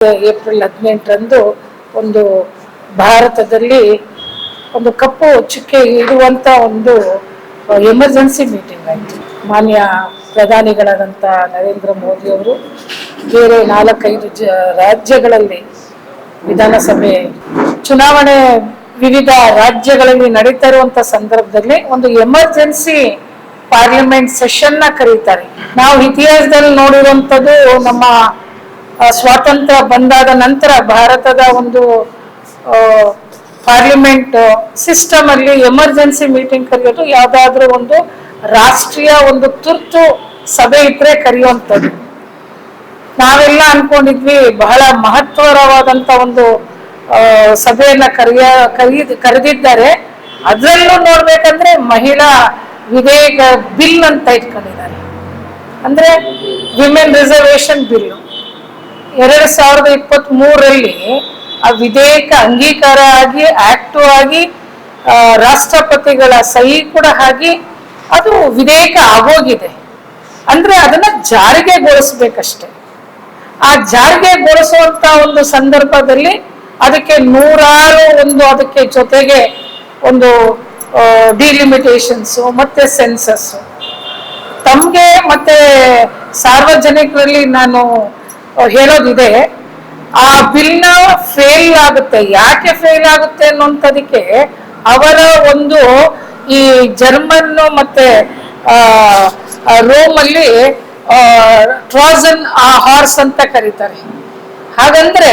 April 18ರಂದು ಒಂದು ಭಾರತದಲ್ಲಿ ಒಂದು ಕಪ್ಪು ಚುಕ್ಕೆ ಇಡುವಂತ ಒಂದು ಎಮರ್ಜೆನ್ಸಿ ಮೀಟಿಂಗ್ ಆಯಿತು. ಮಾನ್ಯ ಪ್ರಧಾನಿಗಳಾದಂಥ ನರೇಂದ್ರ ಮೋದಿ ಅವರು ಬೇರೆ 4-5 ರಾಜ್ಯಗಳಲ್ಲಿ ವಿಧಾನಸಭೆ ಚುನಾವಣೆ ವಿವಿಧ ರಾಜ್ಯಗಳಲ್ಲಿ ನಡೀತಾ ಇರುವಂತ ಸಂದರ್ಭದಲ್ಲಿ ಒಂದು ಎಮರ್ಜೆನ್ಸಿ ಪಾರ್ಲಿಮೆಂಟ್ ಸೆಷನ್ ನ ಕರೀತಾರೆ. ನಾವು ಇತಿಹಾಸದಲ್ಲಿ ನೋಡಿರುವಂತದ್ದು ನಮ್ಮ ಸ್ವಾತಂತ್ರ್ಯ ಬಂದಾದ ನಂತರ ಭಾರತದ ಒಂದು ಪಾರ್ಲಿಮೆಂಟ್ ಸಿಸ್ಟಮ್ ಅಲ್ಲಿ ಎಮರ್ಜೆನ್ಸಿ ಮೀಟಿಂಗ್ ಕರೆಯೋದು ಯಾವ್ದಾದ್ರು ಒಂದು ರಾಷ್ಟ್ರೀಯ ಒಂದು ತುರ್ತು ಸಭೆ ಇದ್ರೆ ಕರೆಯುವಂಥದ್ದು. ನಾವೆಲ್ಲ ಅನ್ಕೊಂಡಿದ್ವಿ ಬಹಳ ಮಹತ್ವರವಾದಂತ ಒಂದು ಸಭೆಯನ್ನ ಕರೆದಿದ್ದಾರೆ. ಅದರಲ್ಲೂ ನೋಡ್ಬೇಕಂದ್ರೆ ಮಹಿಳಾ ವಿಧೇಯಕ ಬಿಲ್ ಅಂತ ಇಟ್ಕೊಂಡಿದ್ದಾರೆ. ಅಂದ್ರೆ ವಿಮೆನ್ ರಿಸರ್ವೇಶನ್ ಬಿಲ್ 2023ರಲ್ಲಿ ಆ ವಿಧೇಯಕ ಅಂಗೀಕಾರ ಆಗಿ ಆಕ್ಟಿವ್ ಆಗಿ ರಾಷ್ಟ್ರಪತಿಗಳ ಸಹಿ ಕೂಡ ಆಗಿ ಅದು ವಿಧೇಯಕ ಆಗೋಗಿದೆ. ಅಂದ್ರೆ ಅದನ್ನ ಜಾರಿಗೆಗೊಳಿಸ್ಬೇಕಷ್ಟೆ. ಆ ಜಾರಿಗೆಗೊಳಿಸುವಂತ ಒಂದು ಸಂದರ್ಭದಲ್ಲಿ ಅದಕ್ಕೆ ನೂರಾರು ಅದಕ್ಕೆ ಜೊತೆಗೆ ಒಂದು ಡಿಲಿಮಿಟೇಷನ್ಸ್ ಮತ್ತೆ ಸೆನ್ಸಸ್ ತಮ್ಗೆ ಮತ್ತೆ ಸಾರ್ವಜನಿಕರಲ್ಲಿ ನಾನು ಹೇಳೋದಿದೆ. ಆ ಬಿಲ್ನ ಫೇಲ್ ಆಗುತ್ತೆ. ಯಾಕೆ ಫೇಲ್ ಆಗುತ್ತೆ ಅನ್ನೋಂಥದಕ್ಕೆ ಅವರ ಒಂದು ಈ ಜರ್ಮನ್ ಮತ್ತೆ ರೋಮ್ ಅಲ್ಲಿ ಟ್ರಾಜನ್ ಹಾರ್ಸ್ ಅಂತ ಕರೀತಾರೆ. ಹಾಗಂದ್ರೆ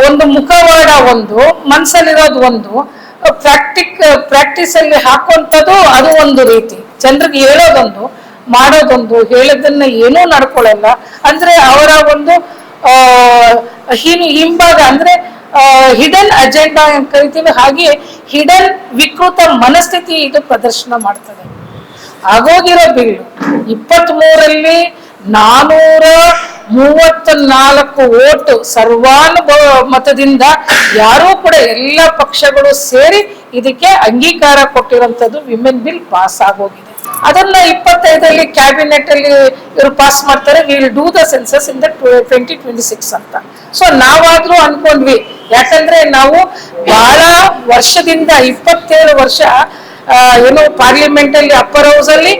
ಒಂದು ಮುಖವಾಡ ಒಂದು, ಮನ್ಸಲ್ಲಿರೋದು ಒಂದು, ಪ್ರಾಕ್ಟೀಸ್ ಅಲ್ಲಿ ಹಾಕುವಂಥದ್ದು ಅದು ಒಂದು ರೀತಿ. ಜನರಿಗೆ ಹೇಳೋದೊಂದು, ಮಾಡೋದೊಂದು, ಹೇಳೋದನ್ನ ಏನೂ ನಡ್ಕೊಳ್ಳಲ್ಲ. ಅಂದ್ರೆ ಅವರ ಒಂದು ಹಿಂಭಾಗ ಅಂದ್ರೆ ಹಿಡನ್ ಅಜೆಂಡಾ ಅಂತ ಕರಿತೀವಿ. ಹಾಗೆ ಹಿಡನ್ ವಿಕೃತ ಮನಸ್ಥಿತಿ ಇದು ಪ್ರದರ್ಶನ ಮಾಡ್ತದೆ. ಆಗೋಗಿರೋ ಬಿಲ್ 23ರಲ್ಲಿ 434 ಓಟು ಸರ್ವಾನುಮತದಿಂದ ಯಾರೂ ಕೂಡ ಎಲ್ಲ ಪಕ್ಷಗಳು ಸೇರಿ ಇದಕ್ಕೆ ಅಂಗೀಕಾರ ಕೊಟ್ಟಿರುವಂತದ್ದು ವಿಮೆನ್ ಬಿಲ್ ಪಾಸ್ ಆಗೋಗಿದೆ. ಅದನ್ನ 25ರಲ್ಲಿ ಕ್ಯಾಬಿನೆಟ್ ಅಲ್ಲಿ ಇವರು ಪಾಸ್ ಮಾಡ್ತಾರೆ. Will do the census in the 2026 ಅಂತ. ಸೊ ನಾವಾದ್ರೂ ಅನ್ಕೊಂಡ್ವಿ, ಯಾಕಂದ್ರೆ ನಾವು ಬಹಳ ವರ್ಷದಿಂದ 27 ವರ್ಷ ಏನು ಪಾರ್ಲಿಮೆಂಟ್ ಅಲ್ಲಿ ಅಪ್ಪರ್ ಹೌಸ್ ಅಲ್ಲಿ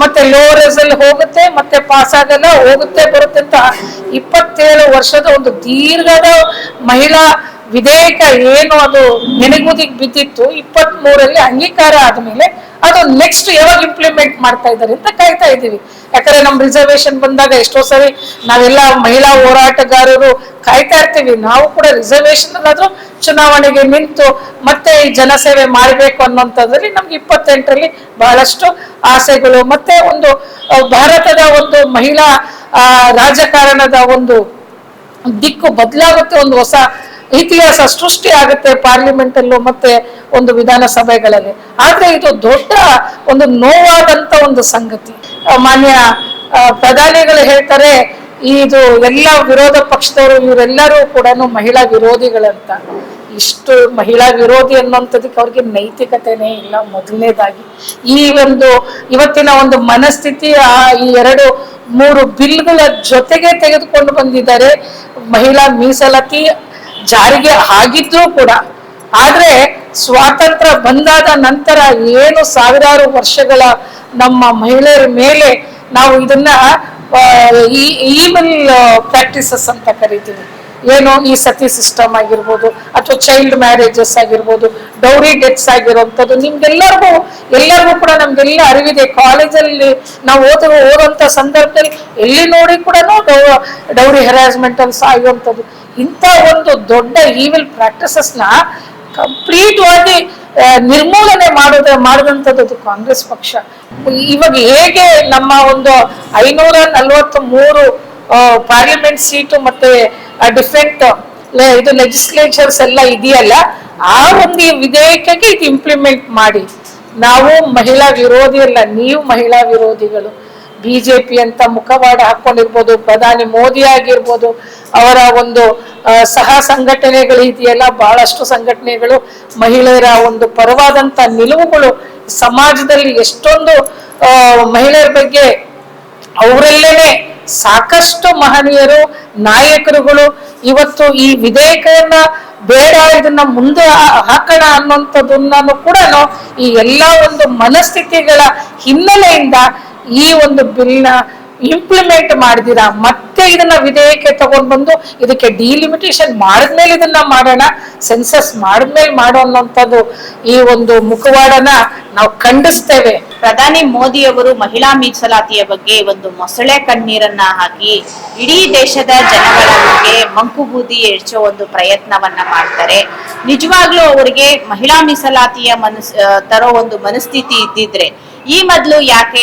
ಮತ್ತೆ ಲೋವರ್ ಹೌಸ್ ಅಲ್ಲಿ ಹೋಗುತ್ತೆ, ಮತ್ತೆ ಪಾಸ್ ಆಗಲ್ಲ, ಹೋಗುತ್ತೆ ಬರುತ್ತೆ ಅಂತ 27 ವರ್ಷದ ಒಂದು ದೀರ್ಘದ ಮಹಿಳಾ ವಿಧೇಯಕ ಏನು ಅದು ನೆನೆಗುದಿಗೆ ಬಿದ್ದಿತ್ತು. 23ರಲ್ಲಿ ಅಂಗೀಕಾರ ಆದ್ಮೇಲೆ ಅದು ನೆಕ್ಸ್ಟ್ ಯಾವಾಗ ಇಂಪ್ಲಿಮೆಂಟ್ ಮಾಡ್ತಾ ಇದ್ದಾರೆ ಅಂತ ಕಾಯ್ತಾ ಇದ್ದೀವಿ. ಯಾಕಂದ್ರೆ ನಮ್ ರಿಸರ್ವೇಶನ್ ಬಂದಾಗ ಎಷ್ಟೋ ಸರಿ ನಾವೆಲ್ಲ ಮಹಿಳಾ ಹೋರಾಟಗಾರರು ಕಾಯ್ತಾ ಇರ್ತೀವಿ. ನಾವು ಕೂಡ ರಿಸರ್ವೇಶನ್ ಅಲ್ಲಾದ್ರೂ ಚುನಾವಣೆಗೆ ನಿಂತು ಮತ್ತೆ ಈ ಜನಸೇವೆ ಮಾಡಬೇಕು ಅನ್ನೋಂಥದ್ರಲ್ಲಿ ನಮ್ಗೆ 28ರಲ್ಲಿ ಬಹಳಷ್ಟು ಆಸೆಗಳು. ಮತ್ತೆ ಒಂದು ಭಾರತದ ಒಂದು ಮಹಿಳಾ ರಾಜಕಾರಣದ ಒಂದು ದಿಕ್ಕು ಬದಲಾಗುತ್ತೆ, ಒಂದು ಹೊಸ ಇತಿಹಾಸ ಸೃಷ್ಟಿ ಆಗುತ್ತೆ ಪಾರ್ಲಿಮೆಂಟ್ ಅಲ್ಲೂ ಮತ್ತೆ ಒಂದು ವಿಧಾನಸಭೆಗಳಲ್ಲಿ. ಆದ್ರೆ ಇದು ದೊಡ್ಡ ಒಂದು ನೋವಾದಂತ ಒಂದು ಸಂಗತಿ. ಮಾನ್ಯ ಪ್ರಧಾನಿಗಳು ಹೇಳ್ತಾರೆ ಇದು ಎಲ್ಲ ವಿರೋಧ ಪಕ್ಷದವರು ಇವರೆಲ್ಲರೂ ಕೂಡ ಮಹಿಳಾ ವಿರೋಧಿಗಳಂತ. ಇಷ್ಟು ಮಹಿಳಾ ವಿರೋಧಿ ಅನ್ನೋಂಥದಕ್ಕೆ ಅವ್ರಿಗೆ ನೈತಿಕತೆನೇ ಇಲ್ಲ. ಮೊದಲನೇದಾಗಿ ಈ ಒಂದು ಇವತ್ತಿನ ಒಂದು ಮನಸ್ಥಿತಿ ಈ 2-3 ಬಿಲ್ಗಳ ಜೊತೆಗೆ ತೆಗೆದುಕೊಂಡು ಬಂದಿದ್ದಾರೆ. ಮಹಿಳಾ ಮೀಸಲಾತಿ ಜಾರಿಗೆ ಆಗಿದ್ರೂ ಕೂಡ, ಆದ್ರೆ ಸ್ವಾತಂತ್ರ್ಯ ಬಂದಾದ ನಂತರ ಏನು ಸಾವಿರಾರು ವರ್ಷಗಳ ನಮ್ಮ ಮಹಿಳೆಯರ ಮೇಲೆ ನಾವು ಇದನ್ನ ಈವಲ್ ಪ್ರಾಕ್ಟೀಸಸ್ ಅಂತ ಕರಿತೀವಿ. ಏನು ಈ ಸತಿ ಸಿಸ್ಟಮ್ ಆಗಿರ್ಬೋದು, ಅಥವಾ ಚೈಲ್ಡ್ ಮ್ಯಾರೇಜಸ್ ಆಗಿರ್ಬೋದು, ಡೌರಿ ಡೆತ್ಸ್ ಆಗಿರುವಂಥದ್ದು ಎಲ್ಲರಿಗೂ ಕೂಡ ನಮ್ಗೆಲ್ಲ ಅರಿವಿದೆ. ಕಾಲೇಜಲ್ಲಿ ನಾವು ಓದುವಂತ ಸಂದರ್ಭದಲ್ಲಿ ಎಲ್ಲಿ ನೋಡಿ ಕೂಡ ಡೌರಿ ಹೆರಾಸ್ಮೆಂಟ್ ಅಲ್ಲಿ ಸಾಯುವಂಥದ್ದು. ಇಂಥ ಒಂದು ದೊಡ್ಡ ಈವಿಲ್ ಪ್ರಾಕ್ಟೀಸಸ್ನ ಕಂಪ್ಲೀಟ್ ಆಗಿ ನಿರ್ಮೂಲನೆ ಮಾಡಿದಂಥದ್ದು ಕಾಂಗ್ರೆಸ್ ಪಕ್ಷ. ಇವಾಗ ಹೇಗೆ ನಮ್ಮ ಒಂದು 543 ಪಾರ್ಲಿಮೆಂಟ್ ಸೀಟು ಮತ್ತೆ ಡಿಫರೆಂಟ್ ಇದು ಲೆಜಿಸ್ಲೇಚರ್ಸ್ ಎಲ್ಲ ಇದೆಯಲ್ಲ, ಆ ಒಂದು ವಿಧೇಯಕಕ್ಕೆ ಇದು ಇಂಪ್ಲಿಮೆಂಟ್ ಮಾಡಿ. ನಾವು ಮಹಿಳಾ ವಿರೋಧಿ ಅಲ್ಲ, ನೀವು ಮಹಿಳಾ ವಿರೋಧಿಗಳು. ಬಿಜೆಪಿ ಅಂತ ಮುಖವಾಡ ಹಾಕೊಂಡಿರ್ಬೋದು, ಪ್ರಧಾನಿ ಮೋದಿ ಆಗಿರ್ಬೋದು, ಅವರ ಒಂದು ಸಹ ಸಂಘಟನೆಗಳು ಇದೆಯಲ್ಲ, ಬಹಳಷ್ಟು ಸಂಘಟನೆಗಳು ಮಹಿಳೆಯರ ಒಂದು ಪರವಾದಂತ ನಿಲುವುಗಳು ಸಮಾಜದಲ್ಲಿ ಎಷ್ಟೊಂದು ಮಹಿಳೆಯರ ಬಗ್ಗೆ ಅವರಲ್ಲೇನೆ ಸಾಕಷ್ಟು ಮಹನೀಯರು ನಾಯಕರುಗಳು ಇವತ್ತು ಈ ವಿಧೇಯಕವನ್ನ ಬೇಡ, ಇದನ್ನ ಮುಂದೆ ಹಾಕೋಣ ಅನ್ನುವಂಥದ್ದನ್ನು ಕೂಡ ಈ ಎಲ್ಲಾ ಒಂದು ಮನಸ್ಥಿತಿಗಳ ಹಿನ್ನೆಲೆಯಿಂದ ಈ ಒಂದು ಬಿಲ್ನ ಇಂಪ್ಲಿಮೆಂಟ್ ಮಾಡಿದಿರಾ ಮತ್ತೆ ಇದನ್ನ ವಿಧೇಯಕ ತಗೊಂಡ್ ಬಂದು ಇದಕ್ಕೆ ಡಿಲಿಮಿಟೇಷನ್ ಮಾಡಿದ್ಮೇಲೆ ಇದನ್ನ ಮಾಡೋಣ, ಸೆನ್ಸಸ್ ಮಾಡಿದ್ಮೇಲೆ ಮಾಡೋ ಅನ್ನೋಂಥದ್ದು ಈ ಒಂದು ಮುಖವಾಡನ ನಾವು ಖಂಡಿಸ್ತೇವೆ. ಪ್ರಧಾನಿ ಮೋದಿ ಅವರು ಮಹಿಳಾ ಮೀಸಲಾತಿಯ ಬಗ್ಗೆ ಒಂದು ಮೊಸಳೆ ಕಣ್ಣೀರನ್ನ ಹಾಕಿ ಇಡೀ ದೇಶದ ಜನಗಳ ಬಗ್ಗೆ ಮಂಕುಬೂದಿ ಎರಚೋ ಒಂದು ಪ್ರಯತ್ನವನ್ನ ಮಾಡ್ತಾರೆ. ನಿಜವಾಗ್ಲೂ ಅವರಿಗೆ ಮಹಿಳಾ ಮೀಸಲಾತಿಯ ತರೋ ಒಂದು ಮನಸ್ಥಿತಿ ಇದ್ದಿದ್ರೆ ಈ ಮೊದಲು ಯಾಕೆ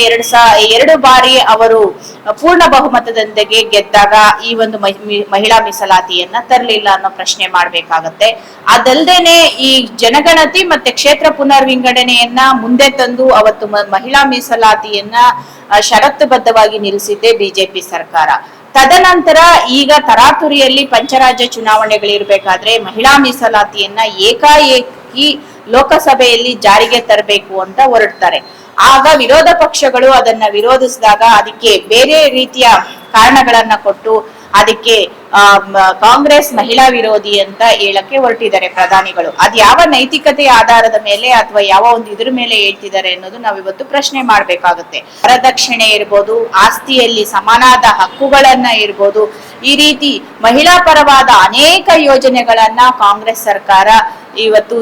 ಎರಡು ಬಾರಿ ಅವರು ಪೂರ್ಣ ಬಹುಮತದೊಂದಿಗೆ ಗೆದ್ದಾಗ ಈ ಒಂದು ಮಹಿಳಾ ಮೀಸಲಾತಿಯನ್ನ ತರಲಿಲ್ಲ ಅನ್ನೋ ಪ್ರಶ್ನೆ ಮಾಡ್ಬೇಕಾಗತ್ತೆ. ಅದಲ್ದೇನೆ ಈ ಜನಗಣತಿ ಮತ್ತೆ ಕ್ಷೇತ್ರ ಪುನರ್ವಿಂಗಡಣೆಯನ್ನ ಮುಂದೆ ತಂದು ಅವತ್ತು ಮಹಿಳಾ ಮೀಸಲಾತಿಯನ್ನ ಷರತ್ತುಬದ್ಧವಾಗಿ ನಿಲ್ಲಿಸಿದ್ದೆ ಬಿಜೆಪಿ ಸರ್ಕಾರ. ತದನಂತರ ಈಗ ತರಾತುರಿಯಲ್ಲಿ ಪಂಚರಾಜ್ಯ ಚುನಾವಣೆಗಳಿರ್ಬೇಕಾದ್ರೆ ಮಹಿಳಾ ಮೀಸಲಾತಿಯನ್ನ ಏಕಾಏಕಿ ಲೋಕಸಭೆಯಲ್ಲಿ ಜಾರಿಗೆ ತರಬೇಕು ಅಂತ ಹೊರಡ್ತಾರೆ. ಆಗ ವಿರೋಧ ಪಕ್ಷಗಳು ಅದನ್ನ ವಿರೋಧಿಸಿದಾಗ ಅದಕ್ಕೆ ಬೇರೆ ರೀತಿಯ ಕಾರಣಗಳನ್ನ ಕೊಟ್ಟು ಅದಕ್ಕೆ ಕಾಂಗ್ರೆಸ್ ಮಹಿಳಾ ವಿರೋಧಿ ಅಂತ ಹೇಳಕ್ಕೆ ಹೊರಟಿದ್ದಾರೆ ಪ್ರಧಾನಿಗಳು. ಅದ್ ಯಾವ ನೈತಿಕತೆಯ ಆಧಾರದ ಮೇಲೆ ಅಥವಾ ಯಾವ ಒಂದು ಇದ್ರ ಮೇಲೆ ಹೇಳ್ತಿದ್ದಾರೆ ಅನ್ನೋದು ನಾವಿವತ್ತು ಪ್ರಶ್ನೆ ಮಾಡ್ಬೇಕಾಗುತ್ತೆ. ವರದಕ್ಷಿಣೆ ಇರ್ಬೋದು, ಆಸ್ತಿಯಲ್ಲಿ ಸಮಾನಾದ ಹಕ್ಕುಗಳನ್ನ ಇರ್ಬೋದು, ಈ ರೀತಿ ಮಹಿಳಾ ಪರವಾದ ಅನೇಕ ಯೋಜನೆಗಳನ್ನ ಕಾಂಗ್ರೆಸ್ ಸರ್ಕಾರ ಇವತ್ತು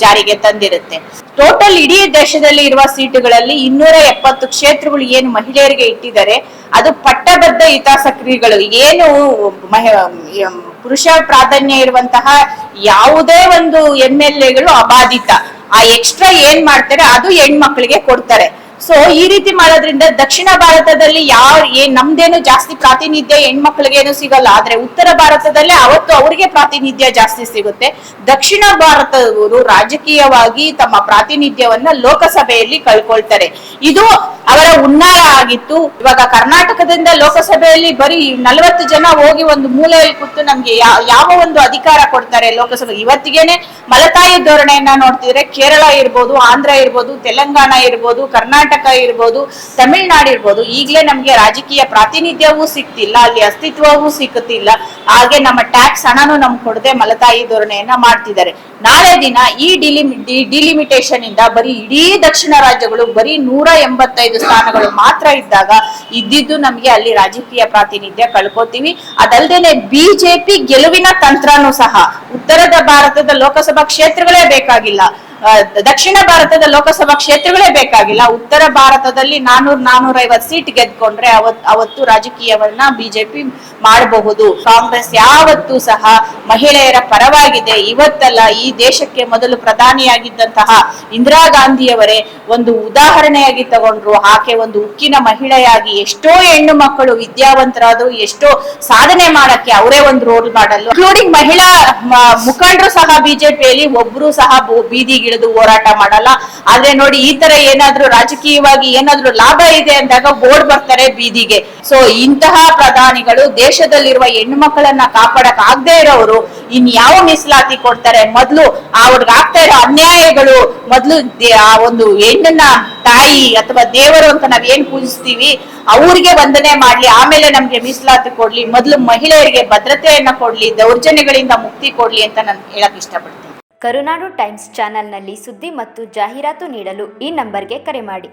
ಜಾರಿಗೆ ತಂದಿರುತ್ತೆ. ಟೋಟಲ್ ಇಡೀ ದೇಶದಲ್ಲಿ ಇರುವ ಸೀಟುಗಳಲ್ಲಿ 270 ಕ್ಷೇತ್ರಗಳು ಏನು ಮಹಿಳೆಯರಿಗೆ ಇಟ್ಟಿದ್ದಾರೆ ಅದು ಪಟ್ಟಬದ್ಧ ಹಿತಾಸಕ್ತಿಗಳು. ಏನು ಪುರುಷ ಪ್ರಾಧಾನ್ಯ ಇರುವಂತಹ ಯಾವುದೇ ಒಂದು MLAಗಳು ಅಬಾಧಿತ. ಆ ಎಕ್ಸ್ಟ್ರಾ ಏನ್ ಮಾಡ್ತಾರೆ ಅದು ಹೆಣ್ಮಕ್ಳಿಗೆ ಕೊಡ್ತಾರೆ. ಸೊ ಈ ರೀತಿ ಮಾಡೋದ್ರಿಂದ ದಕ್ಷಿಣ ಭಾರತದಲ್ಲಿ ನಮ್ದೇನು ಜಾಸ್ತಿ ಪ್ರಾತಿನಿಧ್ಯ ಹೆಣ್ಮಕ್ಳಿಗೇನು ಸಿಗಲ್ಲ, ಆದ್ರೆ ಉತ್ತರ ಭಾರತದಲ್ಲೇ ಅವತ್ತು ಅವರಿಗೆ ಪ್ರಾತಿನಿಧ್ಯ ಜಾಸ್ತಿ ಸಿಗುತ್ತೆ. ದಕ್ಷಿಣ ಭಾರತದವರು ರಾಜಕೀಯವಾಗಿ ತಮ್ಮ ಪ್ರಾತಿನಿಧ್ಯವನ್ನ ಲೋಕಸಭೆಯಲ್ಲಿ ಕಳ್ಕೊಳ್ತಾರೆ. ಇದು ಅವರ ಹುನ್ನಾರ ಆಗಿತ್ತು. ಇವಾಗ ಕರ್ನಾಟಕದಿಂದ ಲೋಕಸಭೆಯಲ್ಲಿ ಬರೀ 40 ಜನ ಹೋಗಿ ಒಂದು ಮೂಲೆಯಲ್ಲಿ ಕೂತು ನಮ್ಗೆ ಯಾವ ಒಂದು ಅಧಿಕಾರ ಕೊಡ್ತಾರೆ ಲೋಕಸಭೆ? ಇವತ್ತಿಗೇನೆ ಮಲತಾಯಿ ಧೋರಣೆಯನ್ನ ನೋಡ್ತಿದ್ರೆ ಕೇರಳ ಇರ್ಬೋದು, ಆಂಧ್ರ ಇರ್ಬೋದು, ತೆಲಂಗಾಣ ಇರ್ಬೋದು, ಕರ್ನಾಟಕ ಇರ್ಬೋದು, ತಮಿಳ್ನಾಡು ಇರ್ಬೋದು, ಈಗಲೇ ನಮ್ಗೆ ರಾಜಕೀಯ ಪ್ರಾತಿನಿಧ್ಯವೂ ಸಿಕ್ತಿಲ್ಲ, ಅಲ್ಲಿ ಅಸ್ತಿತ್ವವೂ ಸಿಕ್ಕುತ್ತಿಲ್ಲ. ಹಾಗೆ ನಮ್ಮ ಟ್ಯಾಕ್ಸ್ ಹಣನೂ ನಮ್ಗೆ ಕೊಡದೆ ಮಲತಾಯಿ ಧೋರಣೆಯನ್ನ ಮಾಡ್ತಿದ್ದಾರೆ. ನಾಳೆ ದಿನ ಈ ಡಿಲಿಮಿಟೇಷನ್ ಇಂದ ಬರೀ ಇಡೀ ದಕ್ಷಿಣ ರಾಜ್ಯಗಳು ಬರೀ 185 ಸ್ಥಾನಗಳು ಮಾತ್ರ ಇದ್ದಾಗ ಇದ್ದಿದ್ದು ನಮ್ಗೆ ಅಲ್ಲಿ ರಾಜಕೀಯ ಪ್ರಾತಿನಿಧ್ಯ ಕಳ್ಕೊತೀವಿ. ಅದಲ್ದೇನೆ ಬಿಜೆಪಿ ಗೆಲುವಿನ ತಂತ್ರನೂ ಸಹ ಉತ್ತರದ ಭಾರತದ ಲೋಕಸಭಾ ಕ್ಷೇತ್ರಗಳೇ ಬೇಕಾಗಿಲ್ಲ, ದಕ್ಷಿಣ ಭಾರತದ ಲೋಕಸಭಾ ಕ್ಷೇತ್ರಗಳೇ ಬೇಕಾಗಿಲ್ಲ, ಉತ್ತರ ಭಾರತದಲ್ಲಿ 450 ಸೀಟ್ ಗೆದ್ಕೊಂಡ್ರೆ ಅವತ್ತು ರಾಜಕೀಯವನ್ನ ಬಿಜೆಪಿ ಮಾಡಬಹುದು. ಕಾಂಗ್ರೆಸ್ ಯಾವತ್ತೂ ಸಹ ಮಹಿಳೆಯರ ಪರವಾಗಿದೆ. ಇವತ್ತಲ್ಲ, ಈ ದೇಶಕ್ಕೆ ಮೊದಲು ಪ್ರಧಾನಿಯಾಗಿದ್ದಂತಹ ಇಂದಿರಾ ಗಾಂಧಿಯವರೇ ಒಂದು ಉದಾಹರಣೆಯಾಗಿ ತಗೊಂಡ್ರು. ಆಕೆ ಒಂದು ಉಕ್ಕಿನ ಮಹಿಳೆಯಾಗಿ ಎಷ್ಟೋ ಹೆಣ್ಣು ಮಕ್ಕಳು ವಿದ್ಯಾವಂತರಾದ್ರು, ಎಷ್ಟೋ ಸಾಧನೆ ಮಾಡಕ್ಕೆ ಅವರೇ ಒಂದು ರೋಲ್ ಮಾಡಲ್. ಇನ್ಕ್ಲೂಡಿಂಗ್ ಮಹಿಳಾ ಮುಖಂಡರು ಸಹ ಬಿಜೆಪಿಯಲ್ಲಿ ಒಬ್ರು ಸಹ ಬೀದಿಗಿಳಿದು ಹೋರಾಟ ಮಾಡಲ್ಲ. ಆದ್ರೆ ನೋಡಿ, ಈ ತರ ಏನಾದ್ರೂ ರಾಜಕೀಯವಾಗಿ ಏನಾದ್ರೂ ಲಾಭ ಇದೆ ಅಂದಾಗ ಬೋರ್ಡ್ ಬರ್ತಾರೆ ಬೀದಿಗೆ. ಸೊ ಇಂತಹ ಪ್ರಧಾನಿಗಳು ದೇಶದಲ್ಲಿರುವ ಹೆಣ್ಣು ಮಕ್ಕಳನ್ನ ಕಾಪಾಡಕ್ ಆಗದೆ ಇರೋರು ಇನ್ಯಾವ ಮೀಸಲಾತಿ ಕೊಡ್ತಾರೆ? ಮೊದ್ಲು ಅವ್ರಿಗೆ ಆಗ್ತಾ ಇರೋ ಅನ್ಯಾಯಗಳು, ಮೊದ್ಲು ಆ ಒಂದು ಹೆಣ್ಣನ್ನ ತಾಯಿ ಅಥವಾ ದೇವರು ಅಂತ ನಾವ್ ಏನ್ ಪೂಜಿಸ್ತೀವಿ ಅವ್ರಿಗೆ ವಂದನೆ ಮಾಡ್ಲಿ, ಆಮೇಲೆ ನಮ್ಗೆ ಮೀಸಲಾತಿ ಕೊಡ್ಲಿ, ಮೊದ್ಲು ಮಹಿಳೆಯರಿಗೆ ಭದ್ರತೆಯನ್ನ ಕೊಡ್ಲಿ, ದೌರ್ಜನ್ಯಗಳಿಂದ ಮುಕ್ತಿ ಕೊಡ್ಲಿ ಅಂತ ನಾನು ಹೇಳಕ್ ಇಷ್ಟಪಡ್ತೀನಿ. ಕರುನಾಡು ಟೈಮ್ಸ್ ಚಾನೆಲ್ನಲ್ಲಿ ಸುದ್ದಿ ಮತ್ತು ಜಾಹೀರಾತು ನೀಡಲು ಈ ನಂಬರ್ಗೆ ಕರೆ ಮಾಡಿ.